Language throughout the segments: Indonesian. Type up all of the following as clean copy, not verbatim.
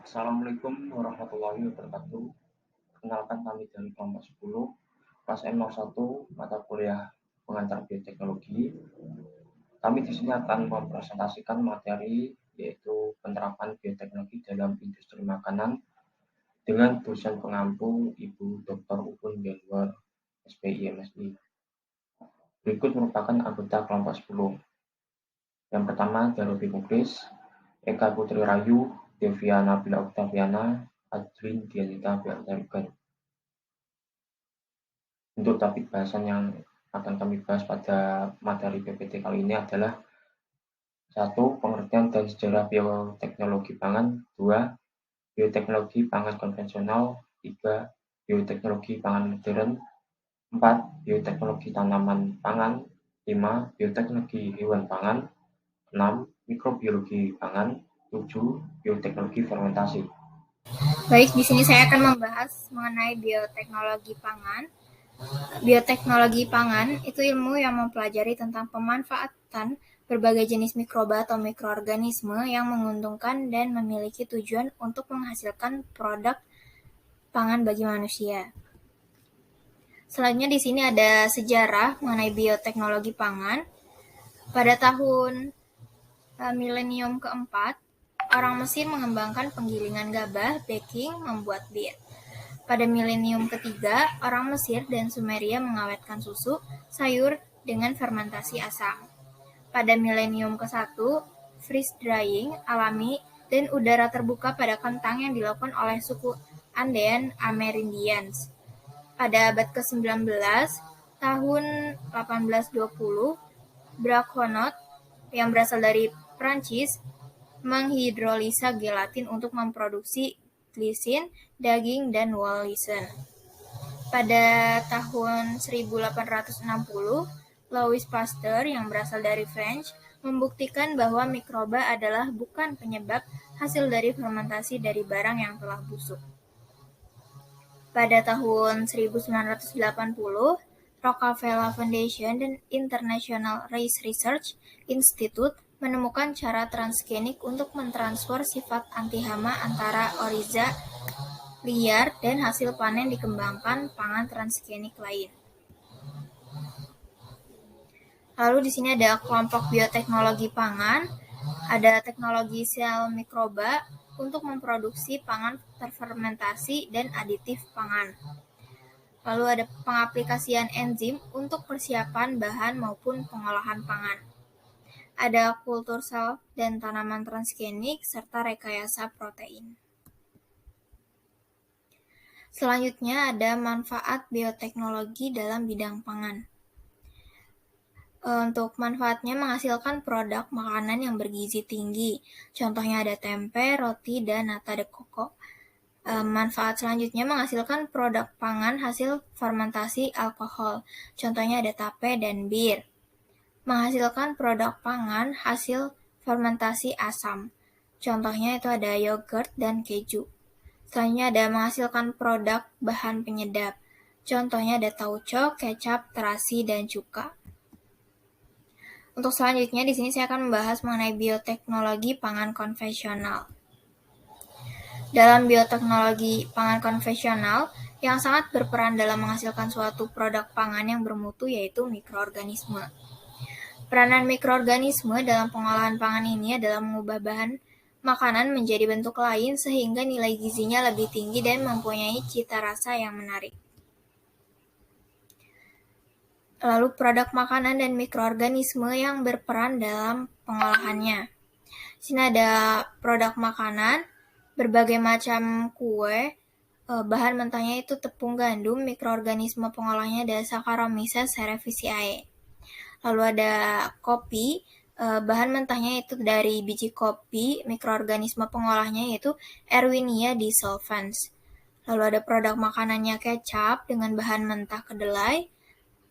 Assalamualaikum warahmatullahi wabarakatuh. Perkenalkan kami dari kelompok 10, kelas M01, mata kuliah pengantar bioteknologi. Kami di sini akan mempresentasikan materi yaitu penerapan bioteknologi dalam industri makanan dengan dosen pengampu Ibu Dr. Upun Januar, SPI MSI. Berikut merupakan anggota kelompok 10. Yang pertama, Darofi Muklis, Eka Putri Rayu, Devia Nabila Oktaviana, Adrin Dianita Biantarugan. Untuk topik bahasan yang akan kami bahas pada materi PPT kali ini adalah 1. Pengertian dan sejarah bioteknologi pangan. 2. Bioteknologi pangan konvensional. 3. Bioteknologi pangan modern. 4. Bioteknologi tanaman pangan. 5. Bioteknologi hewan pangan. 6. Mikrobiologi pangan. 7. Bioteknologi fermentasi. Baik, di sini saya akan membahas mengenai bioteknologi pangan. Bioteknologi pangan itu ilmu yang mempelajari tentang pemanfaatan berbagai jenis mikroba atau mikroorganisme yang menguntungkan dan memiliki tujuan untuk menghasilkan produk pangan bagi manusia. Selanjutnya di sini ada sejarah mengenai bioteknologi pangan. Pada tahun milenium keempat, orang Mesir mengembangkan penggilingan gabah, baking, membuat bir. Pada milenium ketiga, orang Mesir dan Sumeria mengawetkan susu, sayur dengan fermentasi asam. Pada milenium ke-1, freeze drying alami dan udara terbuka pada kentang yang dilakukan oleh suku Andean Amerindians. Pada abad ke-19, tahun 1820, Braconnot yang berasal dari Prancis menghidrolisa gelatin untuk memproduksi glisin, daging, dan wool-lisen. Pada tahun 1860, Louis Pasteur yang berasal dari French membuktikan bahwa mikroba adalah bukan penyebab hasil dari fermentasi dari barang yang telah busuk. Pada tahun 1980, Rockefeller Foundation dan International Race Research Institute menemukan cara transgenik untuk mentransfer sifat antihama antara oriza liar dan hasil panen dikembangkan pangan transgenik lain. Lalu di sini ada kelompok bioteknologi pangan, ada teknologi sel mikroba untuk memproduksi pangan terfermentasi dan aditif pangan. Lalu ada pengaplikasian enzim untuk persiapan bahan maupun pengolahan pangan. Ada kultur sel dan tanaman transgenik serta rekayasa protein. Selanjutnya ada manfaat bioteknologi dalam bidang pangan. Untuk manfaatnya menghasilkan produk makanan yang bergizi tinggi. Contohnya ada tempe, roti, dan nata de coco. Manfaat selanjutnya menghasilkan produk pangan hasil fermentasi alkohol. Contohnya ada tape dan bir. Menghasilkan produk pangan hasil fermentasi asam. Contohnya itu ada yogurt dan keju. Selanjutnya ada menghasilkan produk bahan penyedap. Contohnya ada tauco, kecap, terasi, dan cuka. Untuk selanjutnya di sini saya akan membahas mengenai bioteknologi pangan konvensional. Dalam bioteknologi pangan konvensional, yang sangat berperan dalam menghasilkan suatu produk pangan yang bermutu yaitu mikroorganisme. Peranan mikroorganisme dalam pengolahan pangan ini adalah mengubah bahan makanan menjadi bentuk lain sehingga nilai gizinya lebih tinggi dan mempunyai cita rasa yang menarik. Lalu produk makanan dan mikroorganisme yang berperan dalam pengolahannya. Di sini ada produk makanan, berbagai macam kue, bahan mentahnya itu tepung gandum, mikroorganisme pengolahnya ada Saccharomyces cerevisiae. Lalu ada kopi, bahan mentahnya itu dari biji kopi, mikroorganisme pengolahnya yaitu Erwinia dissolvans. Lalu ada produk makanannya kecap dengan bahan mentah kedelai,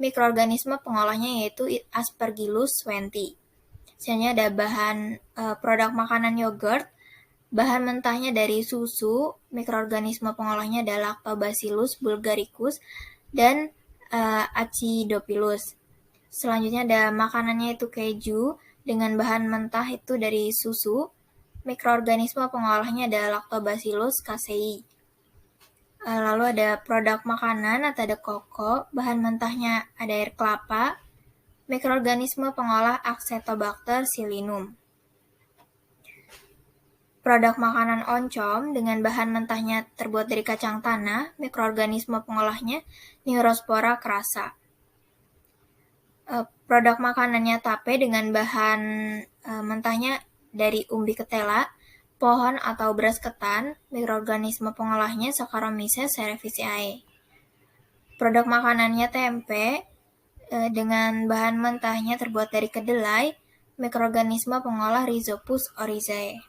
mikroorganisme pengolahnya yaitu Aspergillus swenti. Selanjutnya ada bahan produk makanan yogurt, bahan mentahnya dari susu, mikroorganisme pengolahnya adalah Lactobacillus bulgaricus dan Acidophilus. Selanjutnya ada makanannya itu keju dengan bahan mentah itu dari susu, Mikroorganisme pengolahnya adalah Lactobacillus casei. Lalu ada produk makanan atau ada koko, bahan mentahnya ada air kelapa, mikroorganisme pengolah Acetobacter pseudomonas. Produk makanan oncom dengan bahan mentahnya terbuat dari kacang tanah, mikroorganisme pengolahnya Neurospora crassa. Produk makanannya tape dengan bahan mentahnya dari umbi ketela, pohon atau beras ketan, mikroorganisme pengolahnya Saccharomyces cerevisiae. Produk makanannya tempe dengan bahan mentahnya terbuat dari kedelai, mikroorganisme pengolah Rhizopus oryzae.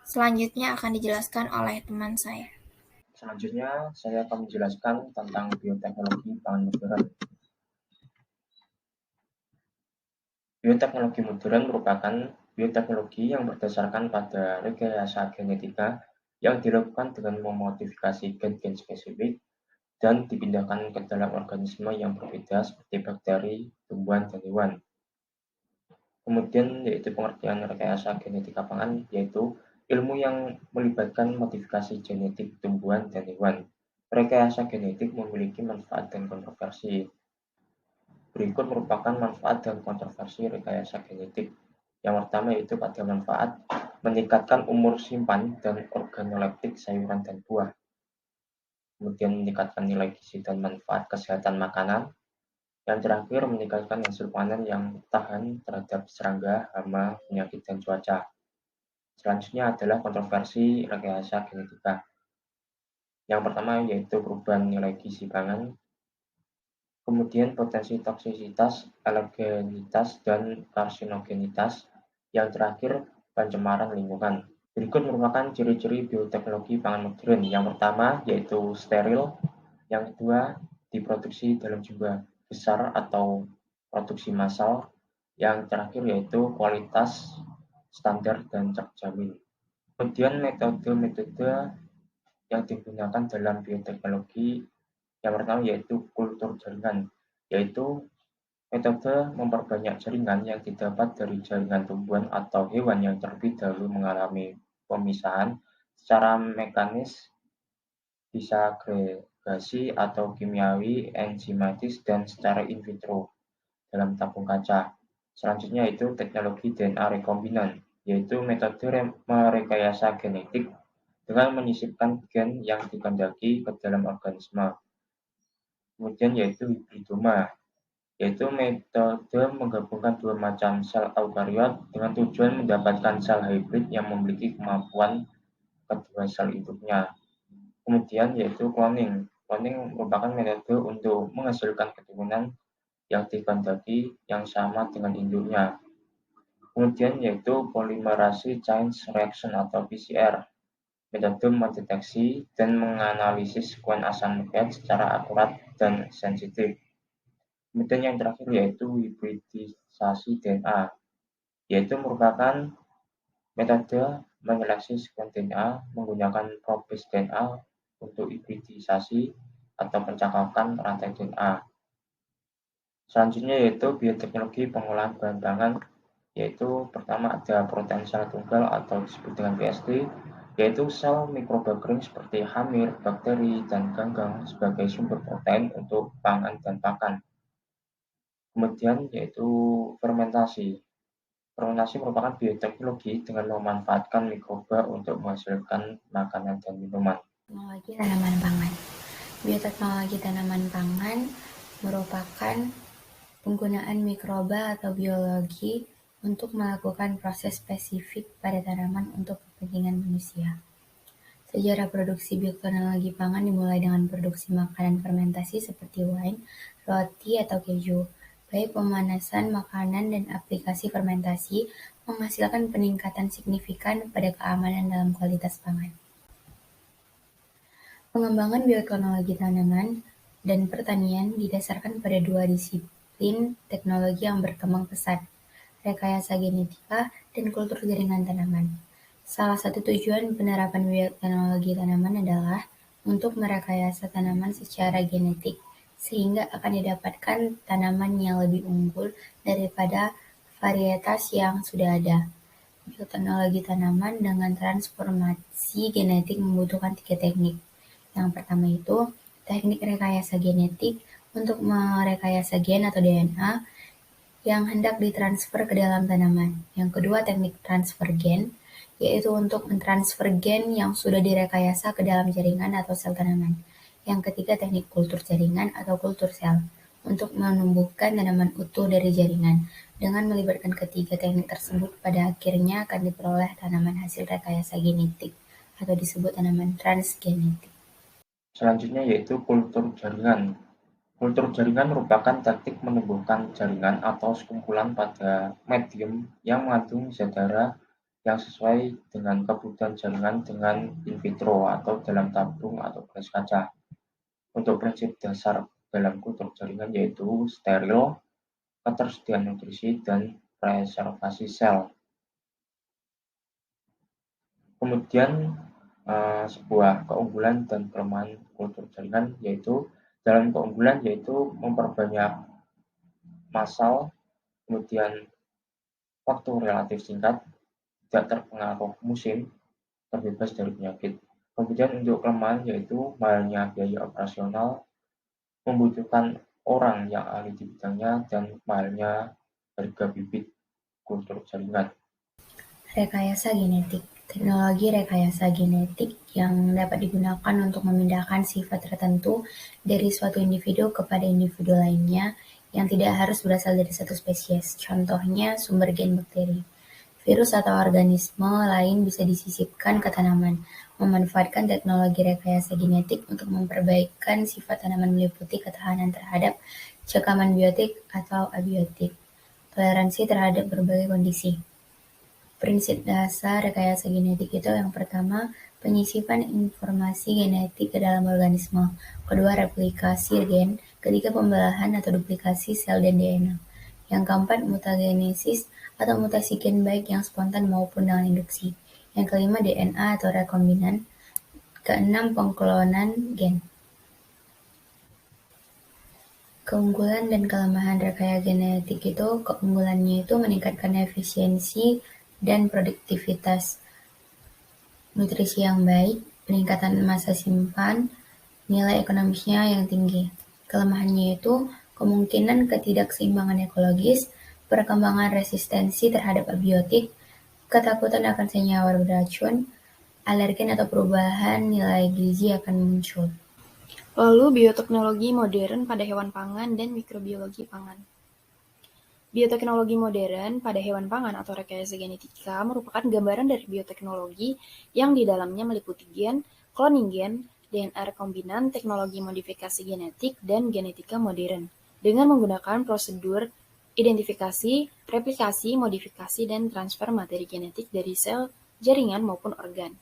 Selanjutnya akan dijelaskan oleh teman saya. Selanjutnya, saya akan menjelaskan tentang bioteknologi pangan modern. Bioteknologi modern merupakan bioteknologi yang berdasarkan pada rekayasa genetika yang dilakukan dengan memodifikasi gen-gen spesifik dan dipindahkan ke dalam organisme yang berbeda seperti bakteri, tumbuhan, dan hewan. Kemudian yaitu pengertian rekayasa genetika pangan, yaitu ilmu yang melibatkan modifikasi genetik tumbuhan dan hewan. Rekayasa genetik memiliki manfaat dan kontroversi. Berikut merupakan manfaat dan kontroversi rekayasa genetik. Yang pertama yaitu pada manfaat meningkatkan umur simpan dan organoleptik sayuran dan buah. Kemudian meningkatkan nilai gizi dan manfaat kesehatan makanan. Yang terakhir meningkatkan hasil panen yang tahan terhadap serangga, hama, penyakit, dan cuaca. Selanjutnya adalah kontroversi rekayasa genetika. Yang pertama yaitu perubahan nilai gizi pangan, kemudian potensi toksisitas, alergenitas, dan karsinogenitas. Yang terakhir, pencemaran lingkungan. Berikut merupakan ciri-ciri bioteknologi pangan modern. Yang pertama yaitu steril, yang kedua diproduksi dalam jumlah besar atau produksi massal, yang terakhir yaitu kualitas standar dan terjamin. Kemudian metode-metode yang digunakan dalam bioteknologi yang pertama yaitu kultur jaringan, yaitu metode memperbanyak jaringan yang didapat dari jaringan tumbuhan atau hewan yang terlebih dahulu mengalami pemisahan secara mekanis, bisa agregasi atau kimiawi, enzimatis, dan secara in vitro dalam tabung kaca. Selanjutnya itu teknologi DNA rekombinan, yaitu metode merekayasa genetik dengan menyisipkan gen yang dikehendaki ke dalam organisme. Kemudian yaitu hibridoma, yaitu metode menggabungkan dua macam sel eukariot dengan tujuan mendapatkan sel hibrid yang memiliki kemampuan kedua sel induknya. Kemudian yaitu cloning. Cloning merupakan metode untuk menghasilkan keturunan yang dikehendaki yang sama dengan induknya. Kemudian yaitu polymerase chain reaction atau PCR, metode mendeteksi dan menganalisis sekuen asam nukleat secara akurat dan sensitif. Kemudian yang terakhir yaitu hibridisasi DNA, yaitu merupakan metode menyeleksi sekuen DNA menggunakan probes DNA untuk hibridisasi atau pencakapan rantai DNA. Selanjutnya yaitu bioteknologi pengolahan bahan pangan, yaitu pertama ada protein sel tunggal atau disebut dengan PST, yaitu sel mikroba kering seperti hamir, bakteri, dan ganggang sebagai sumber protein untuk pangan dan pakan. Kemudian yaitu fermentasi. Fermentasi merupakan bioteknologi dengan memanfaatkan mikroba untuk menghasilkan makanan dan minuman. Teknologi tanaman pangan. Bioteknologi tanaman pangan merupakan penggunaan mikroba atau biologi untuk melakukan proses spesifik pada tanaman untuk kepentingan manusia. Sejarah produksi bioteknologi pangan dimulai dengan produksi makanan fermentasi seperti wine, roti, atau keju. Baik pemanasan makanan dan aplikasi fermentasi menghasilkan peningkatan signifikan pada keamanan dalam kualitas pangan. Pengembangan bioteknologi tanaman dan pertanian didasarkan pada dua disiplin teknologi yang berkembang pesat, rekayasa genetika dan kultur jaringan tanaman. Salah satu tujuan penerapan bioteknologi tanaman adalah untuk merekayasa tanaman secara genetik, sehingga akan didapatkan tanaman yang lebih unggul daripada varietas yang sudah ada. bioteknologi tanaman dengan transformasi genetik membutuhkan 3 teknik. Yang pertama itu teknik rekayasa genetik untuk merekayasa gen atau DNA yang hendak ditransfer ke dalam tanaman. Yang kedua teknik transfer gen, yaitu untuk mentransfer gen yang sudah direkayasa ke dalam jaringan atau sel tanaman. Yang ketiga teknik kultur jaringan atau kultur sel, untuk menumbuhkan tanaman utuh dari jaringan. Dengan melibatkan ketiga teknik tersebut, pada akhirnya akan diperoleh tanaman hasil rekayasa genetik atau disebut tanaman transgenetik. Selanjutnya yaitu kultur jaringan. Kultur jaringan merupakan teknik menumbuhkan jaringan atau sekumpulan pada medium yang mengandung zat darah yang sesuai dengan kebutuhan jaringan dengan in vitro atau dalam tabung atau gelas kaca. Untuk prinsip dasar dalam kultur jaringan yaitu steril, ketersediaan nutrisi, dan preservasi sel. Kemudian sebuah keunggulan dan kelemahan kultur jaringan yaitu dalam keunggulan yaitu memperbanyak massal, kemudian waktu relatif singkat, tidak terpengaruh musim, terbebas dari penyakit. Kemudian untuk kelemahan yaitu mahalnya biaya operasional, membutuhkan orang yang ahli di bidangnya, dan mahalnya harga bibit kultur jaringan. Rekayasa genetik. Teknologi rekayasa genetik yang dapat digunakan untuk memindahkan sifat tertentu dari suatu individu kepada individu lainnya yang tidak harus berasal dari satu spesies. Contohnya sumber gen bakteri. Virus atau organisme lain bisa disisipkan ke tanaman. Memanfaatkan teknologi rekayasa genetik untuk memperbaikan sifat tanaman meliputi ketahanan terhadap cekaman biotik atau abiotik, toleransi terhadap berbagai kondisi. Prinsip dasar rekayasa genetik itu yang pertama, penyisipan informasi genetik ke dalam organisme. Kedua, replikasi gen. Ketiga, pembelahan atau duplikasi sel dan DNA. Yang keempat, mutagenesis atau mutasi gen baik yang spontan maupun dengan induksi. Yang kelima, DNA atau rekombinan. Keenam, pengklonan gen. Keunggulan dan kelemahan rekayasa genetik itu, keunggulannya itu meningkatkan efisiensi dan produktivitas, nutrisi yang baik, peningkatan masa simpan, nilai ekonomisnya yang tinggi. Kelemahannya itu kemungkinan ketidakseimbangan ekologis, perkembangan resistensi terhadap abiotik, ketakutan akan senyawa beracun, alergen atau perubahan nilai gizi akan muncul. Lalu bioteknologi modern pada hewan pangan dan mikrobiologi pangan. Bioteknologi modern pada hewan pangan atau rekayasa genetika merupakan gambaran dari bioteknologi yang di dalamnya meliputi gen, cloning gen, DNA rekombinan, teknologi modifikasi genetik, dan genetika modern, dengan menggunakan prosedur identifikasi, replikasi, modifikasi, dan transfer materi genetik dari sel, jaringan, maupun organ.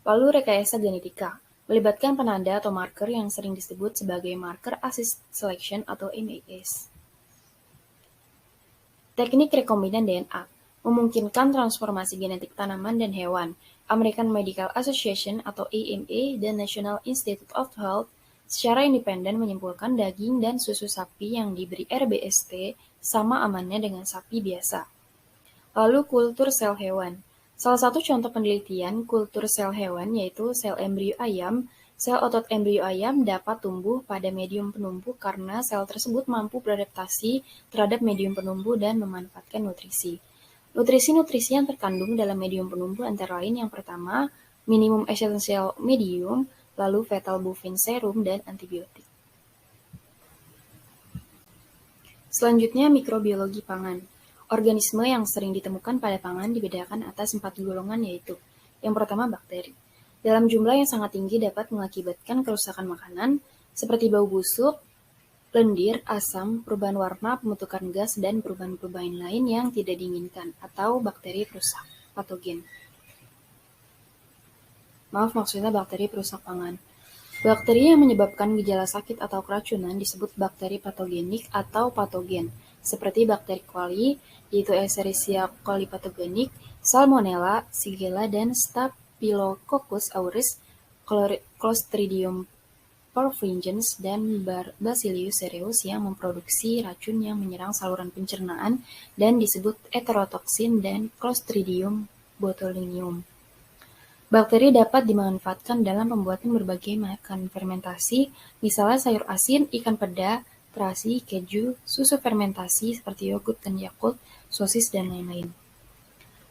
Lalu rekayasa genetika melibatkan penanda atau marker yang sering disebut sebagai marker assist selection atau MAS. Teknik rekombinan DNA memungkinkan transformasi genetik tanaman dan hewan. American Medical Association atau AMA dan National Institute of Health secara independen menyimpulkan daging dan susu sapi yang diberi RBST sama amannya dengan sapi biasa. Lalu kultur sel hewan. Salah satu contoh penelitian kultur sel hewan yaitu sel embrio ayam. Sel otot embrio ayam dapat tumbuh pada medium penumbuh karena sel tersebut mampu beradaptasi terhadap medium penumbuh dan memanfaatkan nutrisi. Nutrisi-nutrisi yang terkandung dalam medium penumbuh antara lain yang pertama, minimum essential medium, lalu fetal bovine serum, dan antibiotik. Selanjutnya mikrobiologi pangan. Organisme yang sering ditemukan pada pangan dibedakan atas 4 golongan yaitu, yang pertama bakteri. Dalam jumlah yang sangat tinggi dapat mengakibatkan kerusakan makanan, seperti bau busuk, lendir, asam, perubahan warna, pembentukan gas, dan perubahan-perubahan lain yang tidak diinginkan, atau bakteri perusak, patogen. Maksudnya bakteri perusak pangan. Bakteri yang menyebabkan gejala sakit atau keracunan disebut bakteri patogenik atau patogen, seperti bakteri coli, yaitu Escherichia coli patogenik, Salmonella, Shigella, dan Staphylococcus aureus, Clostridium perfringens, dan Bacillus cereus yang memproduksi racun yang menyerang saluran pencernaan dan disebut enterotoksin, dan Clostridium botulinum. Bakteri dapat dimanfaatkan dalam pembuatan berbagai makanan fermentasi, misalnya sayur asin, ikan peda, terasi, keju, susu fermentasi seperti yogurt dan Yakult, sosis, dan lain-lain.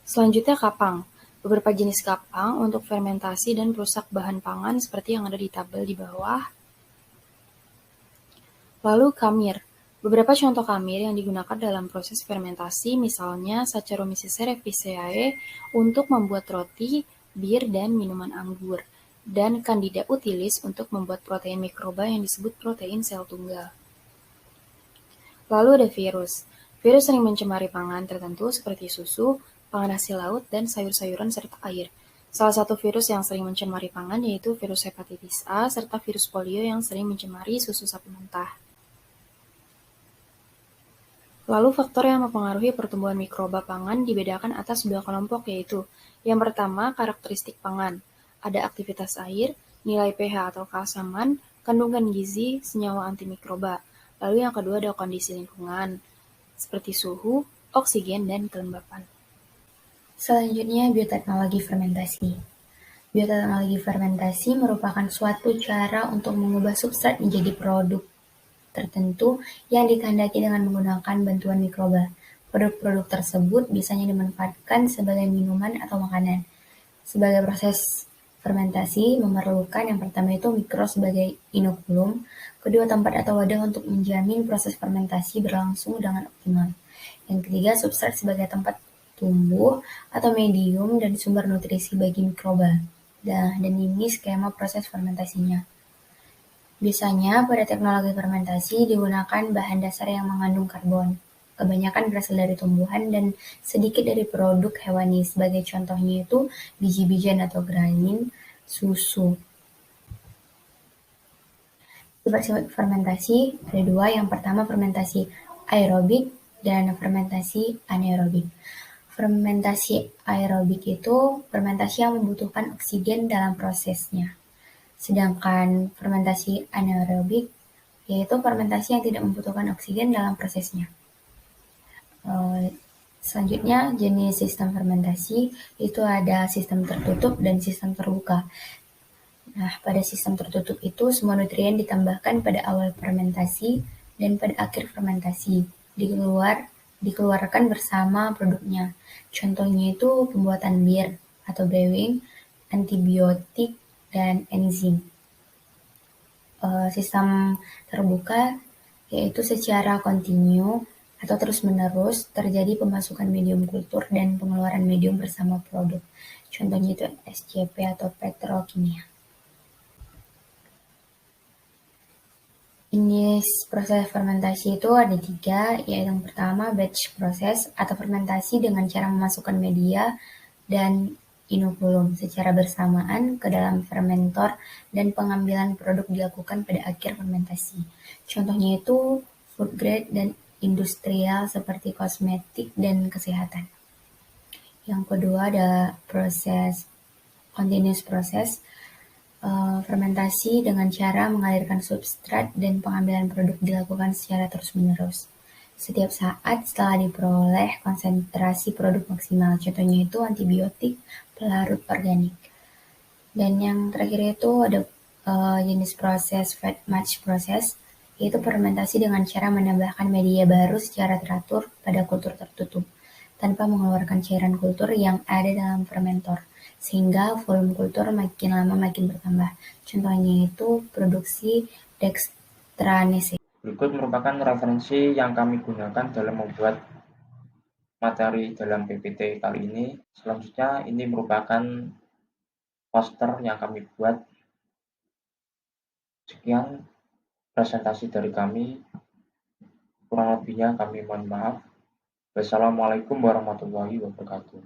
Selanjutnya kapang. Beberapa jenis kapang untuk fermentasi dan perusak bahan pangan seperti yang ada di tabel di bawah. Lalu kamir. Beberapa contoh kamir yang digunakan dalam proses fermentasi misalnya Saccharomyces cerevisiae untuk membuat roti, bir, dan minuman anggur, dan Candida utilis untuk membuat protein mikroba yang disebut protein sel tunggal. Lalu ada virus. Virus sering mencemari pangan tertentu seperti susu, pangan hasil laut, dan sayur-sayuran serta air. Salah satu virus yang sering mencemari pangan yaitu virus hepatitis A serta virus polio yang sering mencemari susu sapi mentah. Lalu faktor yang mempengaruhi pertumbuhan mikroba pangan dibedakan atas dua kelompok yaitu yang pertama karakteristik pangan, ada aktivitas air, nilai pH atau keasaman, kandungan gizi, senyawa antimikroba. Lalu yang kedua ada kondisi lingkungan, seperti suhu, oksigen, dan kelembapan. Selanjutnya, bioteknologi fermentasi. Bioteknologi fermentasi merupakan suatu cara untuk mengubah substrat menjadi produk tertentu yang dikehendaki dengan menggunakan bantuan mikroba. Produk-produk tersebut biasanya dimanfaatkan sebagai minuman atau makanan. Sebagai proses fermentasi memerlukan yang pertama itu mikro sebagai inokulum, kedua tempat atau wadah untuk menjamin proses fermentasi berlangsung dengan optimal. Yang ketiga substrat sebagai tempat tumbuh atau medium dan sumber nutrisi bagi mikroba. Dan ini skema proses fermentasinya. Biasanya pada teknologi fermentasi digunakan bahan dasar yang mengandung karbon. Kebanyakan berasal dari tumbuhan dan sedikit dari produk hewani. Sebagai contohnya itu biji-bijian atau grain, susu. Sifat-sifat fermentasi ada dua. Yang pertama fermentasi aerobik dan fermentasi anaerobik. Fermentasi aerobik itu fermentasi yang membutuhkan oksigen dalam prosesnya. Sedangkan fermentasi anaerobik yaitu fermentasi yang tidak membutuhkan oksigen dalam prosesnya. Selanjutnya, jenis sistem fermentasi itu ada sistem tertutup dan sistem terbuka. Nah, pada sistem tertutup itu semua nutrien ditambahkan pada awal fermentasi dan pada akhir fermentasi dikeluarkan bersama produknya. Contohnya itu pembuatan bir atau brewing, antibiotik, dan enzim. Sistem terbuka yaitu secara kontinu atau terus-menerus terjadi pemasukan medium kultur dan pengeluaran medium bersama produk. Contohnya itu SCP atau petrokimia. Jenis proses fermentasi itu ada tiga, yaitu yang pertama batch proses atau fermentasi dengan cara memasukkan media dan inokulum secara bersamaan ke dalam fermentor dan pengambilan produk dilakukan pada akhir fermentasi. Contohnya itu food grade dan industrial seperti kosmetik dan kesehatan. Yang kedua ada proses continuous process, fermentasi dengan cara mengalirkan substrat dan pengambilan produk dilakukan secara terus-menerus. Setiap saat setelah diperoleh konsentrasi produk maksimal, contohnya itu antibiotik, pelarut organik. Dan yang terakhir itu ada jenis proses fed match process, yaitu fermentasi dengan cara menambahkan media baru secara teratur pada kultur tertutup, tanpa mengeluarkan cairan kultur yang ada dalam fermentor, sehingga volume kultur makin lama makin bertambah. Contohnya itu produksi dextranase. Berikut merupakan referensi yang kami gunakan dalam membuat materi dalam PPT kali ini. Selanjutnya ini merupakan poster yang kami buat. Sekian presentasi dari kami. Kurang lebihnya kami mohon maaf. Wassalamualaikum warahmatullahi wabarakatuh.